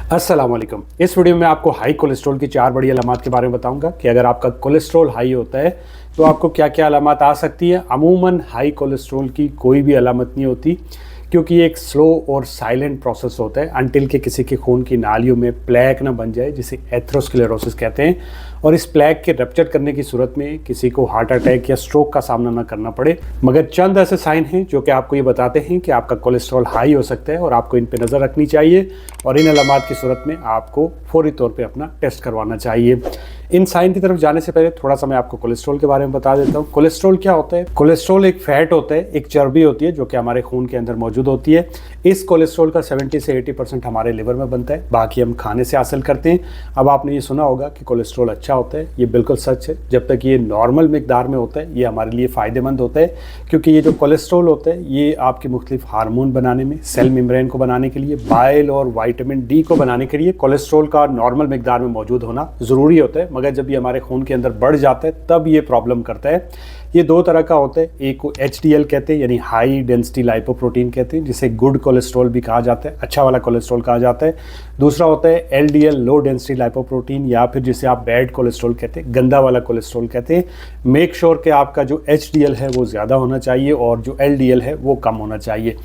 अस्सलाम वालेकुम। इस वीडियो में आपको हाई कोलेस्ट्रॉल की 4 बड़ी अलामात के बारे में बताऊंगा कि अगर आपका कोलेस्ट्रॉल हाई होता है तो आपको क्या क्या अलामात आ सकती है। अमूमन हाई कोलेस्ट्रॉल की कोई भी अलामत नहीं होती क्योंकि ये एक स्लो और साइलेंट प्रोसेस होता है अनटिल के किसी के खून की नालियों में प्लेक ना बन जाए, जिसे एथेरोस्क्लेरोसिस कहते हैं। और इस प्लेक के रप्चर करने की सूरत में किसी को हार्ट अटैक या स्ट्रोक का सामना ना करना पड़े। मगर चंद ऐसे साइन हैं जो कि आपको ये बताते हैं कि आपका कोलेस्ट्रॉल हाई हो सकता है और आपको इन पे नज़र रखनी चाहिए और इन अलामात की सूरत में आपको फौरी तौर पे अपना टेस्ट करवाना चाहिए। इन साइन की तरफ जाने से पहले थोड़ा सा मैं आपको कोलेस्ट्रॉल के बारे में बता देता हूँ। कोलेस्ट्रॉल क्या होता है? कोलेस्ट्रॉल एक फैट होता है, एक चर्बी होती है जो कि हमारे खून के अंदर मौजूद होती है। इस कोलेस्ट्रॉल का 70 से 80% हमारे लिवर में बनता है, बाकी हम खाने से हासिल करते हैं। अब आपने ये सुना होगा कि कोलेस्ट्रॉल अच्छा होता है, ये बिल्कुल सच है। जब तक ये नॉर्मल मिकदार में होता है ये हमारे लिए फ़ायदेमंद होता है, क्योंकि ये जो कोलेस्ट्रॉल होता है ये आपके मुख्तलिफ हार्मोन बनाने में, सेल मेम्ब्रेन को बनाने के लिए, बाइल और विटामिन डी को बनाने के लिए कोलेस्ट्रॉल का नॉर्मल मिकदार में मौजूद होना ज़रूरी होता है। मगर जब ये हमारे खून के अंदर बढ़ जाता है तब ये प्रॉब्लम करता है। ये दो तरह का होता है, एक को HDL कहते हैं यानी हाई डेंसिटी लाइपोप्रोटीन कहते हैं, जिसे गुड कोलेस्ट्रॉल भी कहा जाता है, अच्छा वाला कोलेस्ट्रॉल कहा जाता है। दूसरा होता है LDL लो डेंसिटी लाइपोप्रोटीन, या फिर जिसे आप बैड कोलेस्ट्रॉल कहते हैं, गंदा वाला कोलेस्ट्रॉल कहते हैं। मेक श्योर कि आपका जो HDL है वो ज़्यादा होना चाहिए और जो LDL है वो कम होना चाहिए।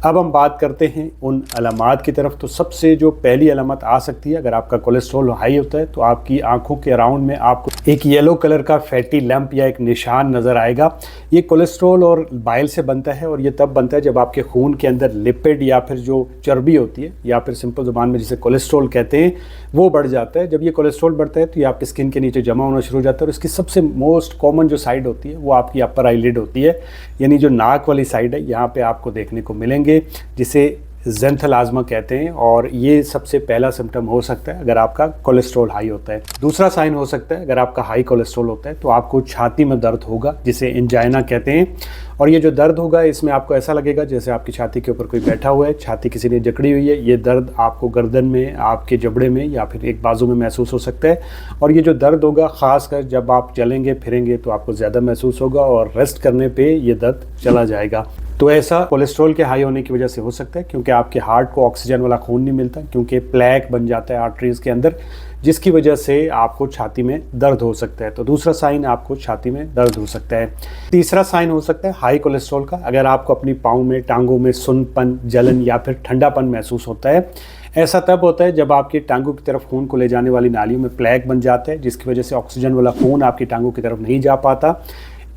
अब हम बात करते हैं उन अलामात की तरफ। तो सबसे जो पहली अलामत आ सकती है अगर आपका कोलेस्ट्रॉल हाई होता है तो आपकी आंखों के अराउंड में आपको एक येलो कलर का फैटी लैंप या एक निशान नज़र आएगा। ये कोलेस्ट्रॉल और बाइल से बनता है और ये तब बनता है जब आपके खून के अंदर लिपिड या फिर जो चर्बी होती है या फिर सिंपल ज़ुबान में जिसे कोलेस्ट्रॉल कहते हैं वो बढ़ जाता है। जब ये कोलेस्ट्रॉल बढ़ता है तो ये आपकी स्किन के नीचे जमा होना शुरू हो जाता है और इसकी सबसे मोस्ट कॉमन जो साइड होती है वो आपकी अपर आईलिड होती है, यानी जो नाक वाली साइड है, यहाँ पे आपको देखने को मिलेंगे, जिसे ज़ेंथेलाज़्मा कहते हैं। और ये सबसे पहला सिम्टम हो सकता है अगर आपका कोलेस्ट्रॉल हाई होता है। दूसरा साइन हो सकता है अगर आपका हाई कोलेस्ट्रॉल होता है तो आपको छाती में दर्द होगा, जिसे एंजाइना कहते हैं। और ये जो दर्द होगा इसमें आपको ऐसा लगेगा जैसे आपकी छाती के ऊपर कोई बैठा हुआ है, छाती किसी ने जकड़ी हुई है। ये दर्द आपको गर्दन में, आपके जबड़े में या फिर एक बाजू में महसूस हो सकता है। और ये जो दर्द होगा ख़ासकर जब आप चलेंगे फिरेंगे तो आपको ज़्यादा महसूस होगा और रेस्ट करने पे ये दर्द चला जाएगा। तो ऐसा कोलेस्ट्रॉल के हाई होने की वजह से हो सकता है क्योंकि आपके हार्ट को ऑक्सीजन वाला खून नहीं मिलता, क्योंकि प्लेक बन जाता है आर्टरीज़ के अंदर, जिसकी वजह से आपको छाती में दर्द हो सकता है। तो दूसरा साइन आपको छाती में दर्द हो सकता है। तीसरा साइन हो सकता है हाई कोलेस्ट्रॉल का अगर आपको अपनी पाँव में, टांगों में सुन्नपन, जलन या फिर ठंडापन महसूस होता है। ऐसा तब होता है जब आपकी टांगों की तरफ खून को ले जाने वाली नालियों में प्लेक बन जाता है, जिसकी वजह से ऑक्सीजन वाला खून आपकी टांगों की तरफ नहीं जा पाता।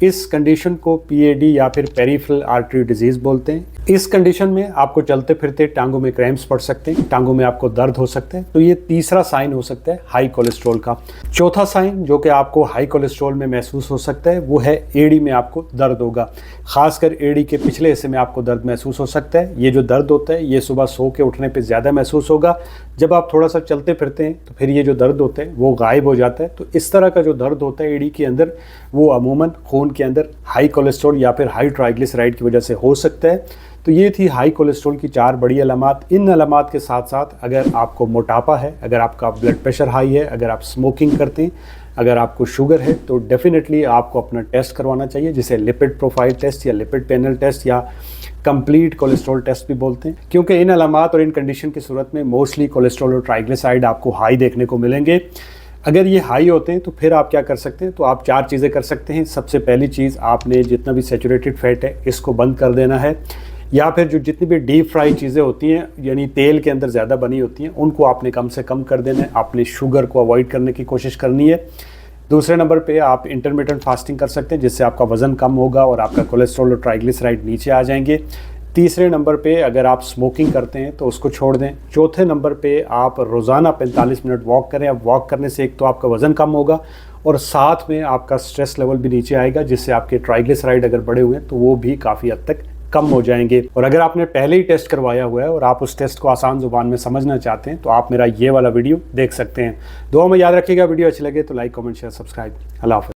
इस कंडीशन को PAD या फिर पेरिफेरल आर्टरी डिजीज़ बोलते हैं। इस कंडीशन में आपको चलते फिरते टांगों में क्रैम्प्स पड़ सकते हैं, टांगों में आपको दर्द हो सकता है। तो ये तीसरा साइन हो सकता है हाई कोलेस्ट्रॉल का। चौथा साइन जो कि आपको हाई कोलेस्ट्रॉल में महसूस हो सकता है वो है एड़ी में आपको दर्द होगा, खासकर एड़ी के पिछले हिस्से में आपको दर्द महसूस हो सकता है। ये जो दर्द होता है ये सुबह सो के उठने पर ज़्यादा महसूस होगा। जब आप थोड़ा सा चलते फिरते हैं तो फिर ये जो दर्द होता है वो गायब हो जाता है। तो इस तरह का जो दर्द होता है एड़ी के अंदर वो अमूमन खून के अंदर हाई कोलेस्ट्रॉल या फिर हाई ट्राइग्लिसराइड की वजह से हो सकता है। तो ये थी हाई कोलेस्ट्रॉल की 4 बड़ी अलामात। इन अलामात के साथ साथ अगर आपको मोटापा है, अगर आपका ब्लड प्रेशर हाई है, अगर आप स्मोकिंग करते हैं, अगर आपको शुगर है, तो डेफिनेटली आपको अपना टेस्ट करवाना चाहिए, जिसे लिपिड प्रोफाइल टेस्ट या लिपिड पैनल टेस्ट या कंप्लीट कोलेस्ट्रॉल टेस्ट भी बोलते हैं। क्योंकि इन अलामात और इन कंडीशन की सूरत में मोस्टली कोलेस्ट्रॉल और ट्राइग्लिसराइड आपको हाई देखने को मिलेंगे। अगर ये हाई होते हैं तो फिर आप क्या कर सकते हैं? तो आप 4 चीज़ें कर सकते हैं। सबसे पहली चीज़, आपने जितना भी सैचुरेटेड फैट है इसको बंद कर देना है, या फिर जो जितनी भी डीप फ्राई चीज़ें होती हैं यानी तेल के अंदर ज़्यादा बनी होती हैं उनको आपने कम से कम कर देना है। आपने शुगर को अवॉइड करने की कोशिश करनी है। दूसरे नंबर पे आप इंटरमिटेंट फास्टिंग कर सकते हैं, जिससे आपका वज़न कम होगा और आपका कोलेस्ट्रॉल और ट्राइग्लिसराइड नीचे आ जाएंगे। तीसरे नंबर पे अगर आप स्मोकिंग करते हैं तो उसको छोड़ दें। चौथे नंबर पे आप रोज़ाना 45 मिनट वॉक करें। अब वॉक करने से एक तो आपका वज़न कम होगा और साथ में आपका स्ट्रेस लेवल भी नीचे आएगा, जिससे आपके ट्राइग्लिसराइड अगर बढ़े हुए हैं तो वो भी काफ़ी हद तक कम हो जाएंगे। और अगर आपने पहले ही टेस्ट करवाया हुआ है और आप उस टेस्ट को आसान ज़ुबान में समझना चाहते हैं तो आप मेरा ये वाला वीडियो देख सकते हैं। दुआ में याद रखिएगा। वीडियो अच्छी लगे तो लाइक, कमेंट, शेयर, सब्सक्राइब। अल्लाह हाफ़िज़।